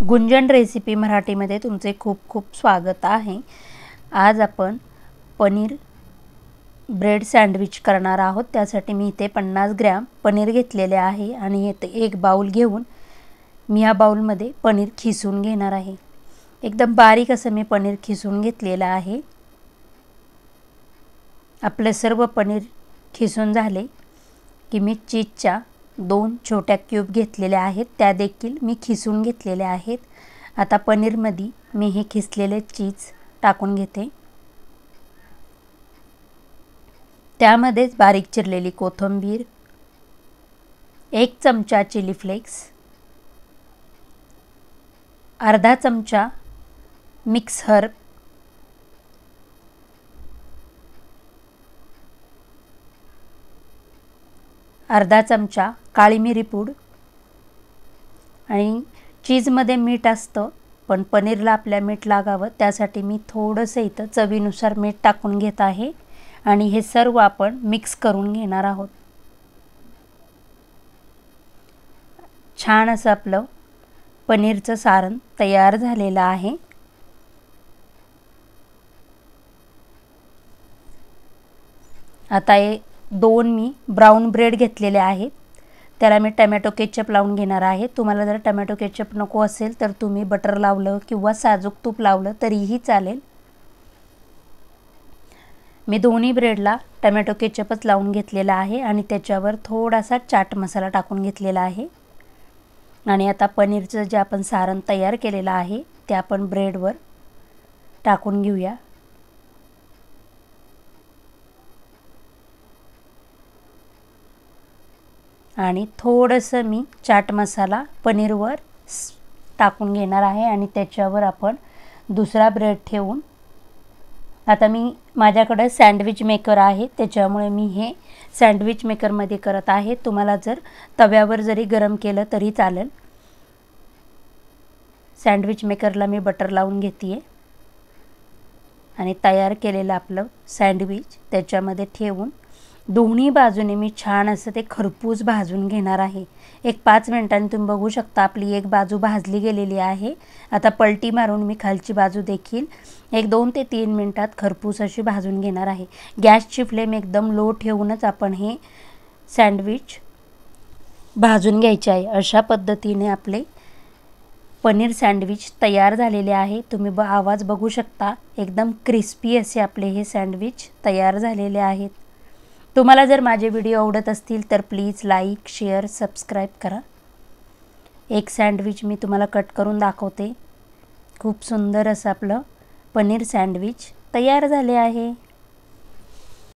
गुंजन recipe मराठीमध्ये तुमचे खूप खूप स्वागत आहे। आज आपण पनीर ब्रेड सँडविच करणार आहोत। त्यासाठी मी इथे 50 ग्रॅम पनीर घेतलेले आहे आणि इथे एक बाउल घेऊन मी या बाउलमध्ये पनीर खिसून घेणार आहे। एकदम बारीक असं मी पनीर खिसून घेतलेलं आहे। आपले सर्व पनीर खिसून झाले की मी चीजच्या 2 छोट्या क्यूब घेतलेल्या आहेत, त्या देखील मी खिसून घेतलेल्या आहेत। आता पनीर मध्ये मी हे खिसलेले चीज टाकून घेते। त्यामध्ये बारीक चिरलेली कोथिंबीर, 1 चमचा चिली फ्लेक्स, अर्धा चमचा मिक्स हर्ब, अर्धा चमचा काळी मिरी पूड आणि चीज मध्ये मीठ असतं पण पनीरला आपल्या मीठ लागावं त्यासाठी मी थोडंसं इथं चवीनुसार मीठ टाकून घेत आहे आणि हे सर्व आपण मिक्स करून घेणार आहोत। छान असं आपलं पनीरचं सारण तयार झालेलं आहे। आता हे 2 मी ब्राउन ब्रेड घेतलेले आहेत, त्याला मी टोमॅटो केचप लावून घेणार आहे। तुम्हाला जर टोमॅटो केचप नको असेल तर तुम्ही बटर लावलं किंवा साजूक तूप लावलं तरीही चालेल। मी दोन्ही ब्रेडला टोमॅटो केचपच लावून घेतलेला आहे आणि त्याच्यावर थोडासा चाट मसाला टाकून घेतलेला आहे। आणि आता पनीरचं जे आपण सारण तयार केलेलं आहे ते आपण ब्रेडवर टाकून घेऊया। आणि थोडंसं मी चाट मसाला पनीरवर टाकून घेणार आहे आणि त्याच्यावर आपण दुसरा ब्रेड ठेवून आता माझ्याकडे सँडविच मेकर आहे त्याच्यामुळे मी हे सँडविच मेकर मध्ये करत आहे। तुम्हाला जर तव्यावर जरी गरम केलं तरी चालेल। सँडविच मेकरला मी बटर लावून घेतेय आणि तयार केलेलं आपलं सँडविच त्याच्यामध्ये ठेवून दोन्ही बाजूने मी छान असं ते खरपूस भाजून घेणार आहे। एक 5 मिनिटांनी तुम्ही बघू शकता आपली एक बाजू भाजली गेलेली आहे। आता पलटी मारून मी खालची बाजू देखील एक 2 ते 3 मिनिटात खरपूस अशी भाजून घेणार आहे। गॅसची फ्लेम एकदम लो ठेवूनच आपण हे सँडविच भाजून घ्यायचे आहे। अशा पद्धतीने आपले पनीर सँडविच तयार झालेले आहे। तुम्ही आवाज बघू शकता एकदम क्रिस्पी असे आपले हे सँडविच तयार झालेले आहेत। तुम्हाला जर माझे व्हिडिओ आवडत असतील तर प्लीज लाईक, शेअर, सबस्क्राइब करा। एक सँडविच मी तुम्हाला कट करून दाखवते। खूप सुंदर असं आपलं पनीर सँडविच तयार झाले आहे।